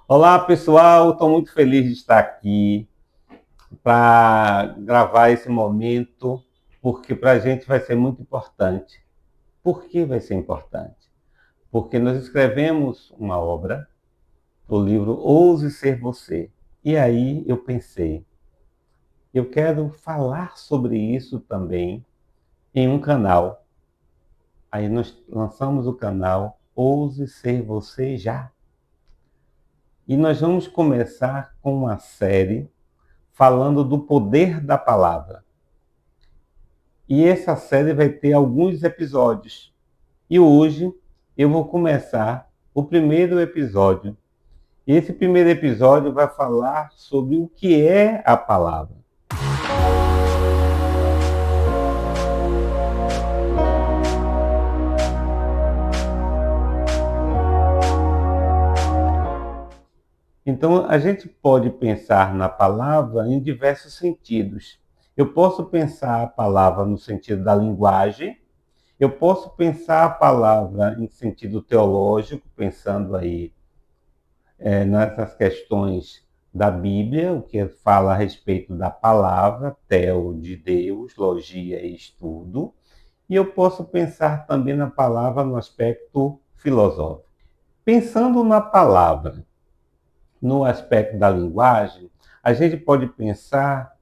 Olá, pessoal. Estou muito feliz de estar aqui para gravar esse momento, porque para a gente vai ser muito importante. Por que vai ser importante? Porque nós escrevemos uma obra, o livro Ouse Ser Você. E aí eu pensei, eu quero falar sobre isso também em um canal. Aí nós lançamos o canal Ouse Ser Você Já. E nós vamos começar com uma série falando do poder da palavra. E essa série vai ter alguns episódios. E hoje eu vou começar o primeiro episódio. E esse primeiro episódio vai falar sobre o que é a palavra. Então, a gente pode pensar na palavra em diversos sentidos. Eu posso pensar a palavra no sentido da linguagem, eu posso pensar a palavra em sentido teológico, pensando aí nessas questões da Bíblia, o que fala a respeito da palavra, tel de Deus, logia e estudo. E eu posso pensar também na palavra no aspecto filosófico. Pensando na palavra, no aspecto da linguagem, a gente pode pensar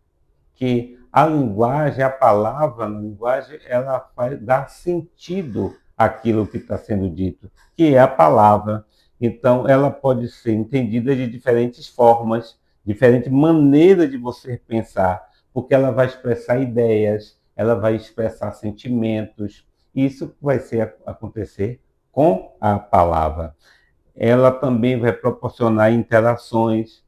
que a linguagem, a palavra na linguagem, ela vai dar sentido àquilo que está sendo dito, que é a palavra. Então, ela pode ser entendida de diferentes formas, diferente maneira de você pensar, porque ela vai expressar ideias, ela vai expressar sentimentos. Isso vai acontecer com a palavra. Ela também vai proporcionar interações,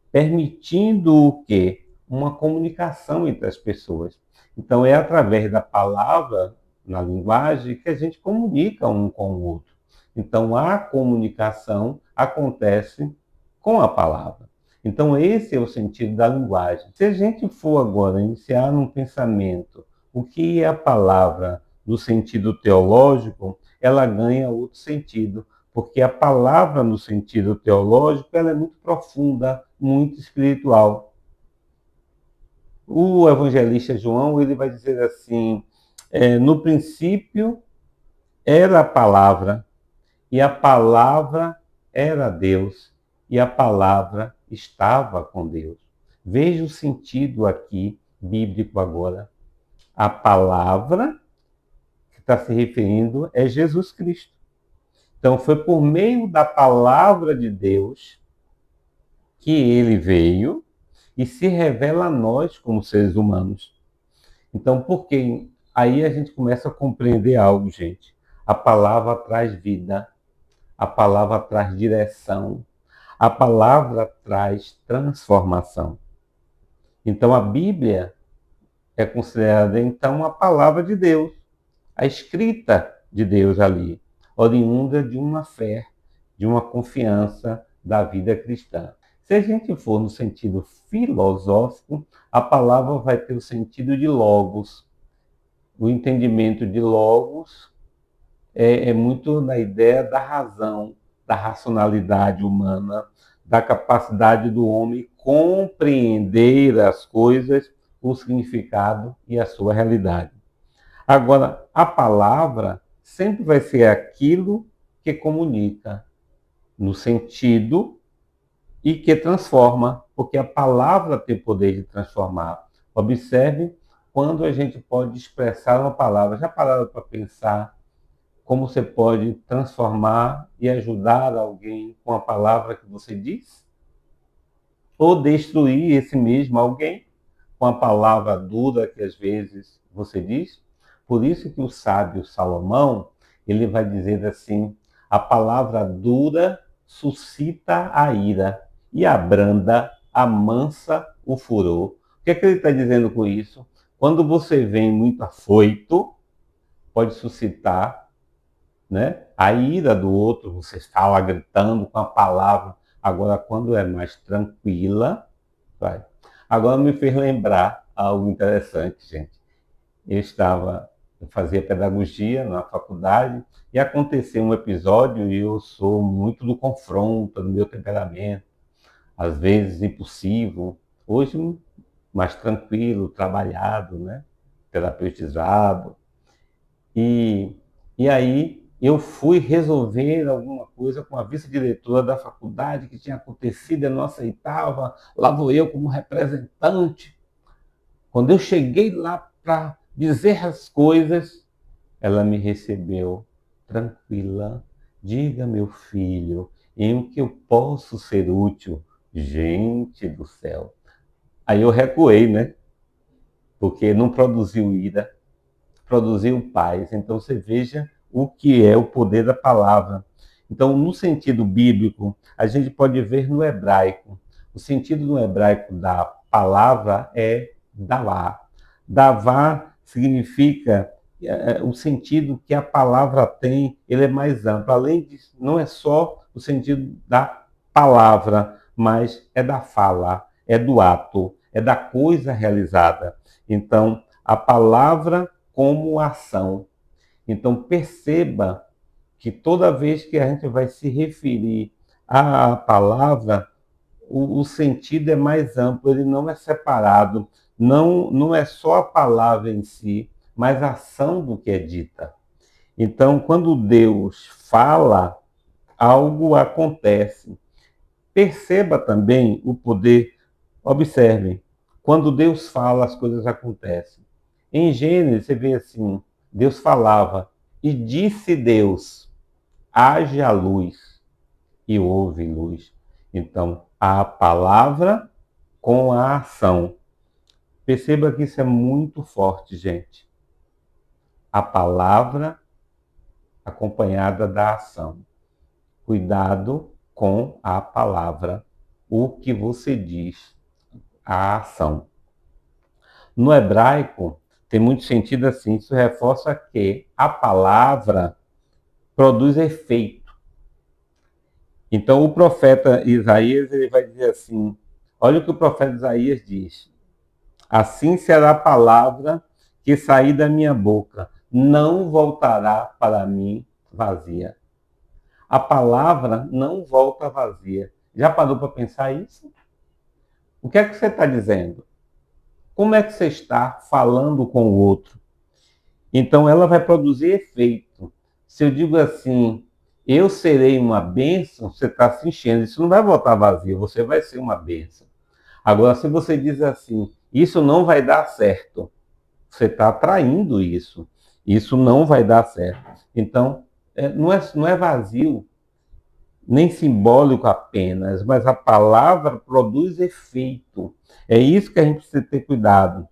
permitindo o quê? Uma comunicação entre as pessoas. Então, é através da palavra, na linguagem, que a gente comunica um com o outro. Então, a comunicação acontece com a palavra. Então, esse é o sentido da linguagem. Se a gente for agora iniciar num pensamento o que é a palavra no sentido teológico, ela ganha outro sentido, porque a palavra no sentido teológico ela é muito profunda, muito espiritual. O evangelista João ele vai dizer assim: no princípio era a palavra, e a palavra era Deus, e a palavra estava com Deus. Veja o sentido aqui bíblico agora. A palavra que está se referindo é Jesus Cristo. Então foi por meio da palavra de Deus que ele veio e se revela a nós como seres humanos. Então, por quê? Aí a gente começa a compreender algo, gente. A palavra traz vida, a palavra traz direção, a palavra traz transformação. Então, a Bíblia é considerada, então, a palavra de Deus, a escrita de Deus ali, oriunda de uma fé, de uma confiança da vida cristã. Se a gente for no sentido filosófico, a palavra vai ter o sentido de logos. O entendimento de logos é muito na ideia da razão, da racionalidade humana, da capacidade do homem compreender as coisas, o significado e a sua realidade. Agora, a palavra sempre vai ser aquilo que comunica, no sentido e que transforma, porque a palavra tem poder de transformar. Observe quando a gente pode expressar uma palavra. Já pararam para pensar como você pode transformar e ajudar alguém com a palavra que você diz? Ou destruir esse mesmo alguém com a palavra dura que às vezes você diz? Por isso que o sábio Salomão, ele vai dizer assim: a palavra dura suscita a ira e a branda amansa o furor. O que é que ele está dizendo com isso? Quando você vem muito afoito, pode suscitar, né, a ira do outro, você fala gritando com a palavra. Agora, quando é mais tranquila, vai. Agora me fez lembrar algo interessante, gente. Eu estava Eu fazia pedagogia na faculdade e aconteceu um episódio e eu sou muito do confronto, do meu temperamento, às vezes impulsivo. Hoje mais tranquilo, trabalhado, né? Terapeutizado. E, e aí eu fui resolver alguma coisa com a vice-diretora da faculdade que tinha acontecido, eu não aceitava, lá vou eu como representante. Quando eu cheguei lá para dizer as coisas, ela me recebeu tranquila. Diga, meu filho, em que eu posso ser útil? Gente do céu. Aí eu recuei, né? Porque não produziu ira, produziu paz. Então você veja o que é o poder da palavra. Então, no sentido bíblico, a gente pode ver no hebraico. O sentido no hebraico da palavra é davá. Davá significa o sentido que a palavra tem, ele é mais amplo. Além disso, não é só o sentido da palavra, mas é da fala, é do ato, é da coisa realizada. Então, a palavra como ação. Então, perceba que toda vez que a gente vai se referir à palavra, o sentido é mais amplo, ele não é separado. Não é só a palavra em si, mas a ação do que é dita. Então, quando Deus fala, algo acontece. Perceba também o poder. Observem, quando Deus fala, as coisas acontecem. Em Gênesis, você vê assim, Deus falava, e disse Deus, haja luz, e houve luz. Então, a palavra com a ação. Perceba que isso é muito forte, gente. A palavra acompanhada da ação. Cuidado com a palavra, o que você diz, a ação. No hebraico, tem muito sentido assim, isso reforça que a palavra produz efeito. Então, o profeta Isaías, ele vai dizer assim, olha o que o profeta Isaías diz, assim será a palavra que sair da minha boca, não voltará para mim vazia. A palavra não volta vazia. Já parou para pensar isso? O que é que você está dizendo? Como é que você está falando com o outro? Então, ela vai produzir efeito. Se eu digo assim, eu serei uma bênção, você está se enchendo. Isso não vai voltar vazio, você vai ser uma bênção. Agora, se você diz assim, isso não vai dar certo, você está atraindo isso. Isso não vai dar certo. Então, não é vazio, nem simbólico apenas, mas a palavra produz efeito. É isso que a gente precisa ter cuidado.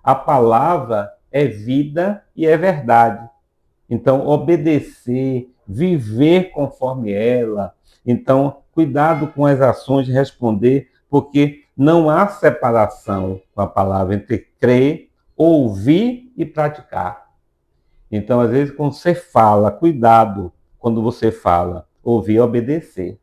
A palavra é vida e é verdade. Então, obedecer, viver conforme ela. Então, cuidado com as ações de responder, porque não há separação com a palavra entre crer, ouvir e praticar. Então, às vezes, quando você fala, cuidado quando você fala, ouvir e obedecer.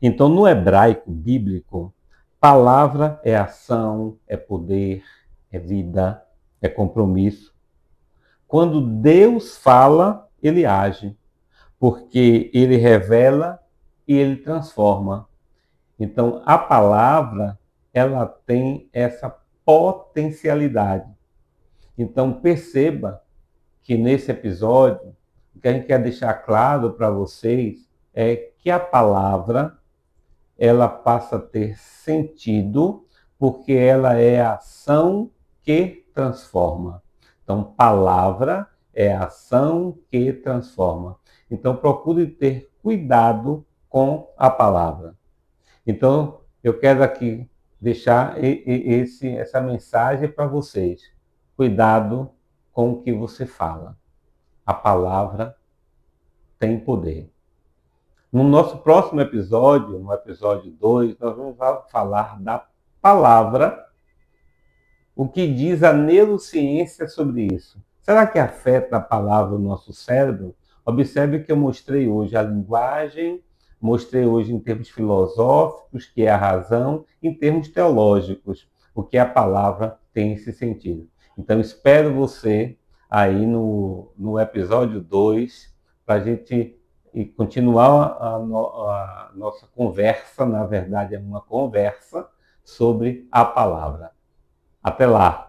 Então, no hebraico bíblico, palavra é ação, é poder, é vida, é compromisso. Quando Deus fala, ele age, porque ele revela e ele transforma. Então, a palavra, ela tem essa potencialidade. Então, perceba que nesse episódio, o que a gente quer deixar claro para vocês é que a palavra, ela passa a ter sentido, porque ela é a ação que transforma. Então, palavra é a ação que transforma. Então, procure ter cuidado com a palavra. Então, eu quero aqui deixar essa mensagem para vocês. Cuidado com o que você fala. A palavra tem poder. No nosso próximo episódio, no episódio 2, nós vamos falar da palavra, o que diz a neurociência sobre isso. Será que afeta a palavra o nosso cérebro? Observe que eu mostrei hoje a linguagem, mostrei hoje em termos filosóficos, que é a razão, em termos teológicos, o que a palavra tem esse sentido. Então, espero você aí no episódio 2 para a gente continuar a nossa conversa. Na verdade, é uma conversa sobre a palavra. Até lá!